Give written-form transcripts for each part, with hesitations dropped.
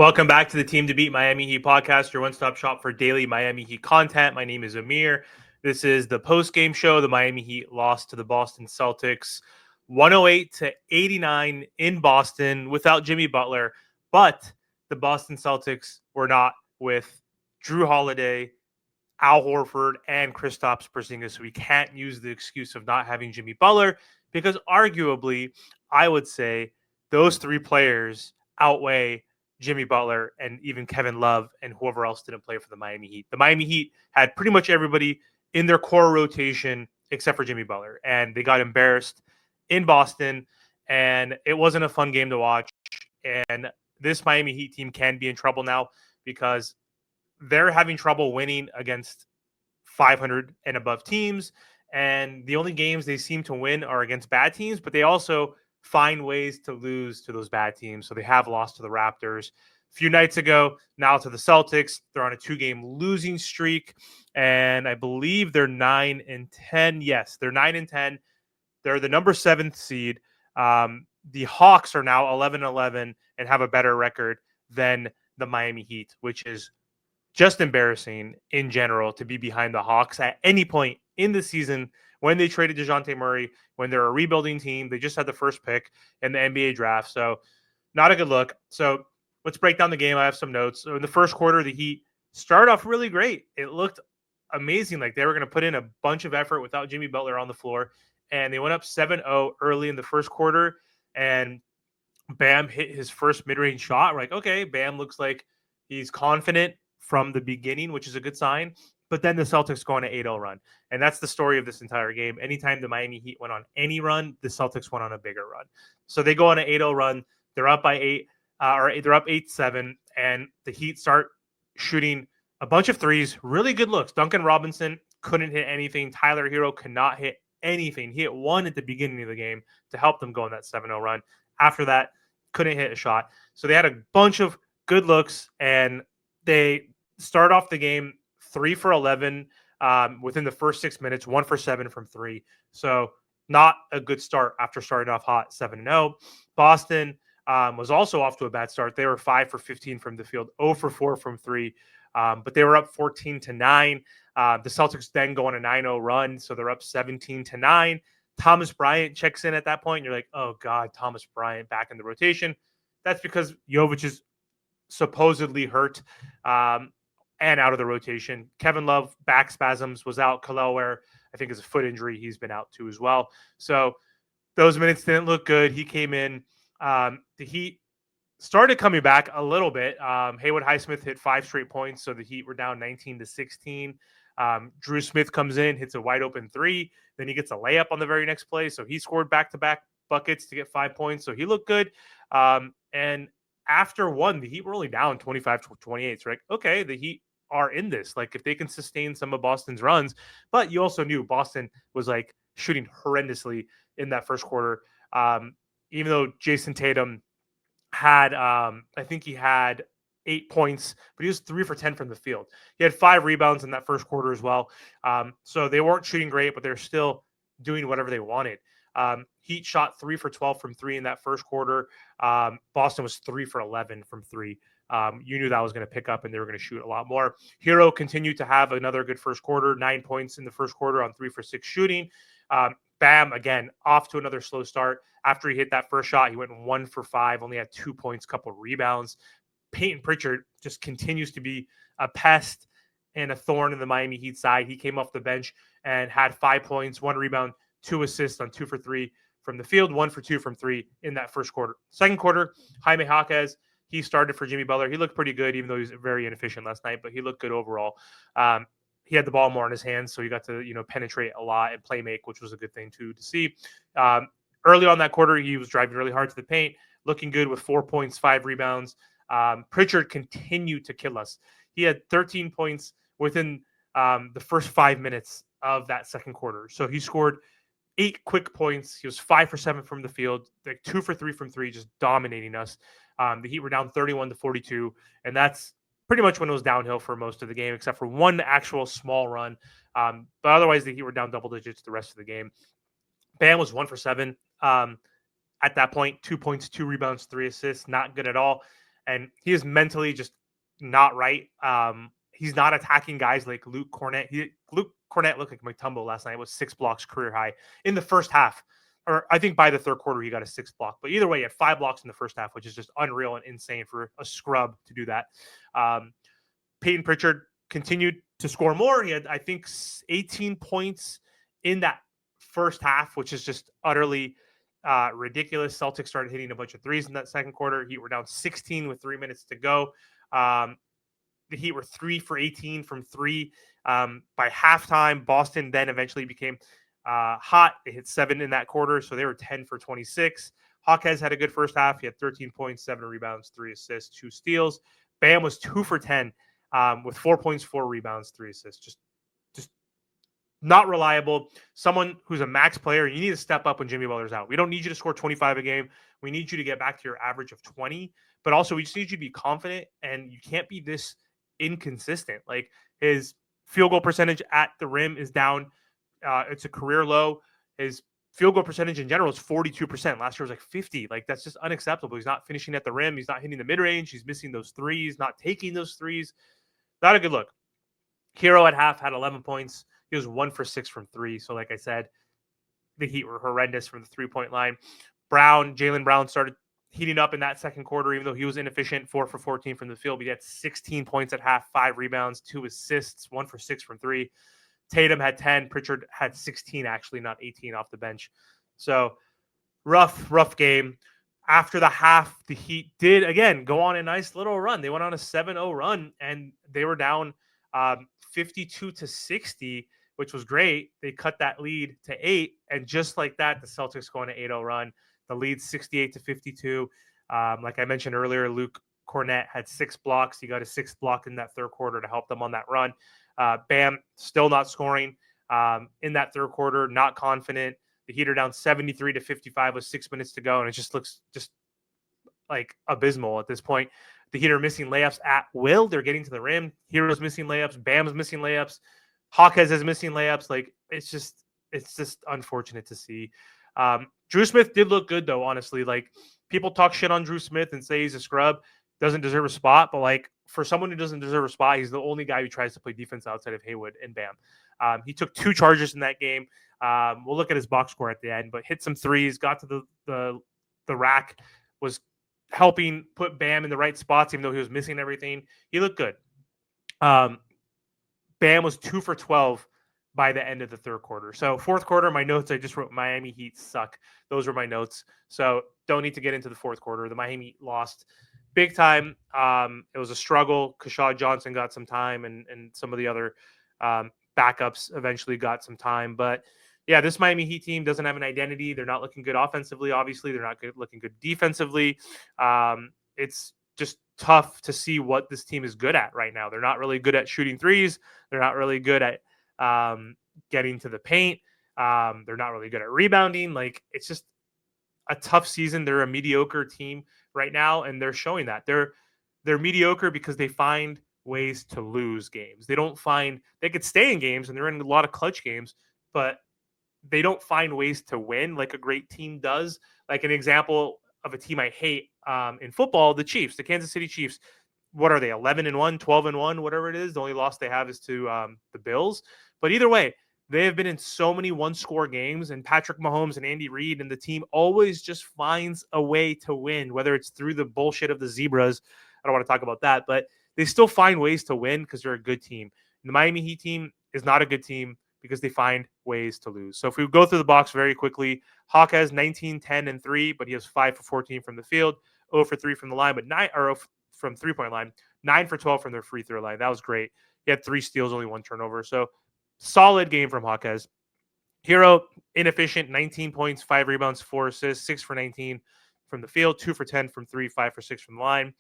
Welcome back to the Team to Beat Miami Heat podcast, your one-stop shop for daily Miami Heat content. My name is Amir. This is the post-game show. The Miami Heat lost to the Boston Celtics 108-89 in Boston without Jimmy Butler, but the Boston Celtics were not with Drew Holiday, Al Horford, and Kristaps Porzingis. So we can't use the excuse of not having Jimmy Butler because arguably, I would say those three players outweigh Jimmy Butler and even Kevin Love and whoever else didn't play for the Miami Heat. The Miami Heat had pretty much everybody in their core rotation except for Jimmy Butler, and they got embarrassed in Boston, and it wasn't a fun game to watch. And this Miami Heat team can be in trouble now because they're having trouble winning against 500 and above teams. And the only games they seem to win are against bad teams, but they also find ways to lose to those bad teams. So they have lost to the Raptors a few nights ago, now to the Celtics. They're on a 2-game losing streak, and I believe they're 9-10. Yes, they're 9-10. They're the number 7th seed. The Hawks are now 11-11 and have a better record than the Miami Heat, which is just embarrassing in general to be behind the Hawks at any point in the season when they traded DeJounte Murray, when they're a rebuilding team. They just had the first pick in the NBA draft. So not a good look. So let's break down the game. I have some notes. So in the first quarter, the Heat started off really great. It looked amazing. Like they were going to put in a bunch of effort without Jimmy Butler on the floor. And they went up 7-0 early in the first quarter. And Bam hit his first mid-range shot. We're like, okay, Bam looks like he's confident from the beginning, which is a good sign. But then the Celtics go on an 8-0 run. And that's the story of this entire game. Anytime the Miami Heat went on any run, the Celtics went on a bigger run. So they go on an 8-0 run. They're up by 8, or they're up 8-7, and the Heat start shooting a bunch of threes, really good looks. Duncan Robinson couldn't hit anything. Tyler Hero could not hit anything. He hit one at the beginning of the game to help them go on that 7-0 run. After that, couldn't hit a shot. So they had a bunch of good looks, and they start off the game 3 for 11 within the first 6 minutes, 1 for 7 from 3. So not a good start after starting off hot 7-0. Boston was also off to a bad start. They were 5 for 15 from the field, 0 for 4 from 3. But they were up 14-9. The Celtics then go on a 9-0 run, so they're up 17-9. Thomas Bryant checks in at that point. And you're like, oh, God, Thomas Bryant back in the rotation. That's because Jovic is supposedly hurt and out of the rotation. Kevin Love, back spasms, was out. Kalel, I think, is a foot injury. He's been out too as well. So those minutes didn't look good. He came in. The Heat started coming back a little bit. Haywood Highsmith hit 5 straight points, so the Heat were down 19-16. Drew Smith comes in, hits a wide open 3. Then he gets a layup on the very next play. So he scored back-to-back buckets to get 5 points. So he looked good. And after one, the Heat were only down 25-28. So like, okay, the Heat are in this. Like if they can sustain some of Boston's runs, but you also knew Boston was like shooting horrendously in that first quarter. Even though Jayson Tatum had, I think he had 8 points, but he was 3 for 10 from the field. He had 5 rebounds in that first quarter as well. So they weren't shooting great, but they're still doing whatever they wanted. Heat shot 3 for 12 from 3 in that first quarter. Boston was 3 for 11 from 3. You knew that was going to pick up and they were going to shoot a lot more. Hero continued to have another good first quarter, 9 points in the first quarter on 3 for 6 shooting. Bam, again, off to another slow start. After he hit that first shot, he went 1 for 5, only had 2 points, couple of rebounds. Peyton Pritchard just continues to be a pest and a thorn in the Miami Heat side. He came off the bench and had 5 points, 1 rebound, 2 assists on 2 for 3 from the field, 1 for 2 from 3 in that first quarter. Second quarter, Jaime Jaquez, he started for Jimmy Butler. He looked pretty good, even though he was very inefficient last night, but he looked good overall. He had the ball more in his hands, so he got to penetrate a lot and play make, which was a good thing too to see. Early on that quarter, he was driving really hard to the paint, looking good with 4 points, 5 rebounds. Pritchard continued to kill us. He had 13 points within the first 5 minutes of that second quarter. So he scored 8 quick points. He was 5 for 7 from the field, like 2 for 3 from 3, just dominating us. The Heat were down 31-42, and that's pretty much when it was downhill for most of the game, except for one actual small run. But otherwise, the Heat were down double digits the rest of the game. Bam was 1 for 7 at that point, 2 points, 2 rebounds, 3 assists, not good at all. and he is mentally just not right. He's not attacking guys like Luke Cornett. Luke Cornett looked like Mutombo last night. It was 6 blocks career high in the first half. Or I think by the third quarter, he got a 6th block. But either way, he had 5 blocks in the first half, which is just unreal and insane for a scrub to do that. Peyton Pritchard continued to score more. He had, I think, 18 points in that first half, which is just utterly ridiculous. Celtics started hitting a bunch of threes in that second quarter. Heat were down 16 with 3 minutes to go. The Heat were 3 for 18 from 3 by halftime. Boston then eventually became hot. They hit 7 in that quarter, so they were 10 for 26. Hawkes had a good first half. He had 13 points, 7 rebounds, 3 assists, 2 steals. Bam was 2 for 10 with 4 points, 4 rebounds, 3 assists. Just not reliable. Someone who's a max player, you need to step up when Jimmy Butler's out. We don't need you to score 25 a game. We need you to get back to your average of 20. But also, we just need you to be confident, and you can't be this inconsistent. Like, his field goal percentage at the rim is down. It's a career low. His field goal percentage in general is 42%. Last year was like 50. Like, that's just unacceptable. He's not finishing at the rim. He's not hitting the mid-range. He's missing those threes, not taking those threes. Not a good look. Hero at half had 11 points. He was 1 for 6 from 3. So, like I said, the Heat were horrendous from the 3-point line. Jaylen Brown started heating up in that second quarter, even though he was inefficient, 4 for 14 from the field. He had 16 points at half, 5 rebounds, 2 assists, 1 for 6 from 3. Tatum had 10. Pritchard had 16, actually, not 18 off the bench. So, rough game. After the half, the Heat did, again, go on a nice little run. They went on a 7-0 run, and they were down 52-60, which was great. They cut that lead to 8, and just like that, the Celtics go on an 8-0 run. The lead 68-52. Like I mentioned earlier, Luke Cornett had 6 blocks. He got a 6th block in that third quarter to help them on that run. Bam, still not scoring in that third quarter, not confident. The Heat are down 73-55 with 6 minutes to go, and it just looks just like abysmal at this point. The Heat are missing layups at will. They're getting to the rim. Hero's missing layups. Bam's missing layups. Hawkes is missing layups. Like, it's just unfortunate to see. Drew Smith did look good, though, honestly. Like, people talk shit on Drew Smith and say he's a scrub, doesn't deserve a spot. But, like, for someone who doesn't deserve a spot, he's the only guy who tries to play defense outside of Haywood and Bam. He took 2 charges in that game. We'll look at his box score at the end, but hit some threes, got to the rack, was helping put Bam in the right spots, even though he was missing everything. He looked good. Bam was 2 for 12 by the end of the third quarter. So fourth quarter, my notes, I just wrote Miami Heat suck. Those were my notes. So don't need to get into the fourth quarter. The Miami Heat lost big time. It was a struggle. Kashaw Johnson got some time, and some of the other backups eventually got some time. But yeah, this Miami Heat team doesn't have an identity. They're not looking good offensively, obviously. They're not looking good defensively. It's just tough to see what this team is good at right now. They're not really good at shooting threes. They're not really good at getting to the paint. They're not really good at rebounding. Like, it's just a tough season. They're a mediocre team right now, and they're showing that. They're mediocre because they find ways to lose games. They could stay in games, and they're in a lot of clutch games, but they don't find ways to win like a great team does. Like, an example of a team I hate in football, the Chiefs, the Kansas City Chiefs. What are they, 11-1, 12-1, whatever it is? The only loss they have is to the Bills. But either way, they have been in so many one-score games, and Patrick Mahomes and Andy Reid and the team always just finds a way to win, whether it's through the bullshit of the Zebras. I don't want to talk about that, but they still find ways to win because they're a good team. And the Miami Heat team is not a good team because they find ways to lose. So if we go through the box very quickly, Hawk has 19, 10, and 3, but he has 5 for 14 from the field, 0 for 3 from the line, but 9 or from 3-point line, 9 for 12 from their free throw line. That was great. He had 3 steals, only 1 turnover. So solid game from Hawkes. Hero, inefficient, 19 points, 5 rebounds, 4 assists, 6 for 19 from the field, 2 for 10 from 3, 5 for 6 from the line.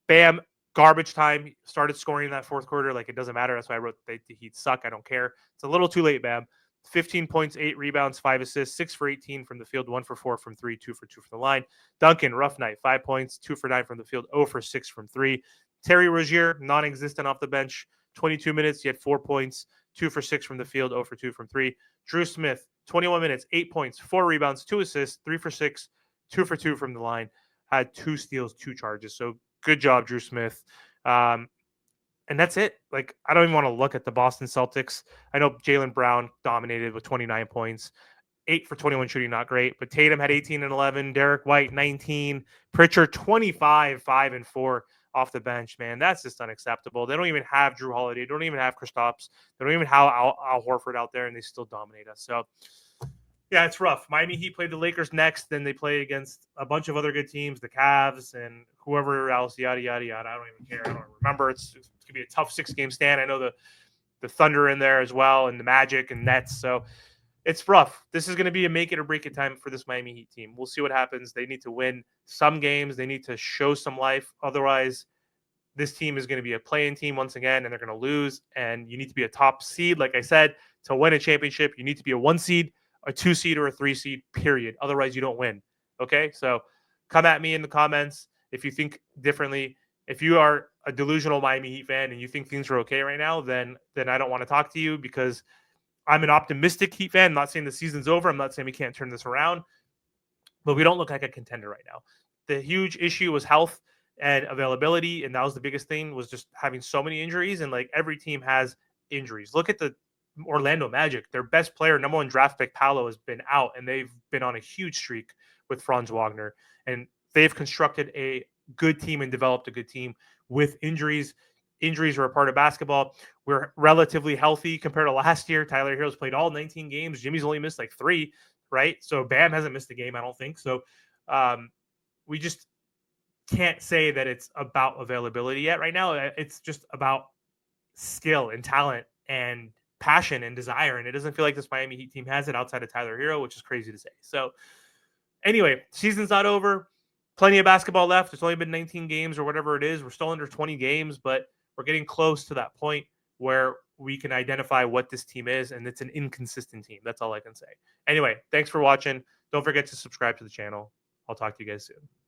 Bam, garbage time. Started scoring in that fourth quarter. Like, it doesn't matter. That's why I wrote the Heat suck. I don't care. It's a little too late, Bam. 15 points, 8 rebounds, 5 assists, 6 for 18 from the field, 1 for 4 from 3, 2 for 2 from the line. Duncan, rough night, 5 points, 2 for 9 from the field, 0 for 6 from 3. Terry Rozier, non-existent off the bench, 22 minutes, he had 4 points, 2 for 6 from the field, 0 for 2 from 3. Drew Smith, 21 minutes, 8 points, 4 rebounds, 2 assists, 3 for 6, 2 for 2 from the line. had 2 steals, 2 charges. So good job, Drew Smith. And that's it. Like, I don't even want to look at the Boston Celtics. I know Jaylen Brown dominated with 29 points, 8 for 21 shooting, not great. But Tatum had 18 and 11, Derek White 19, Pritchard 25, 5 and 4 off the bench. Man, that's just unacceptable. They don't even have Drew Holiday. They don't even have Kristaps. They don't even have Al Horford out there, and they still dominate us. So, yeah, it's rough. Miami Heat played the Lakers next. Then they play against a bunch of other good teams, the Cavs and whoever else, yada, yada, yada. I don't even care. I don't remember. It's going to be a tough 6-game stand. I know the Thunder in there as well, and the Magic and Nets. So it's rough. This is going to be a make it or break it time for this Miami Heat team. We'll see what happens. They need to win some games. They need to show some life. Otherwise, this team is going to be a play-in team once again, and they're going to lose. And you need to be a top seed. Like I said, to win a championship, you need to be a 1 seed, a 2 seed, or a 3 seed, period. Otherwise, you don't win. Okay? So come at me in the comments if you think differently. If you are a delusional Miami Heat fan and you think things are okay right now, then I don't want to talk to you, because I'm an optimistic Heat fan. I'm not saying the season's over. I'm not saying we can't turn this around, but we don't look like a contender right now. The huge issue was health and availability, and that was the biggest thing, was just having so many injuries, and like every team has injuries. Look at the Orlando Magic. Their best player, number 1 draft pick, Paolo, has been out, and they've been on a huge streak with Franz Wagner, and they've constructed a good team and developed a good team with injuries. Injuries are a part of basketball. We're relatively healthy compared to last year. Tyler Hero's played all 19 games. Jimmy's only missed like 3, right? So Bam hasn't missed a game, I don't think. So we just can't say that it's about availability yet right now. It's just about skill and talent and passion and desire. And it doesn't feel like this Miami Heat team has it outside of Tyler Hero, which is crazy to say. So anyway, season's not over. Plenty of basketball left. It's only been 19 games or whatever it is. We're still under 20 games, but we're getting close to that point where we can identify what this team is, and it's an inconsistent team. That's all I can say. Anyway, thanks for watching. Don't forget to subscribe to the channel. I'll talk to you guys soon.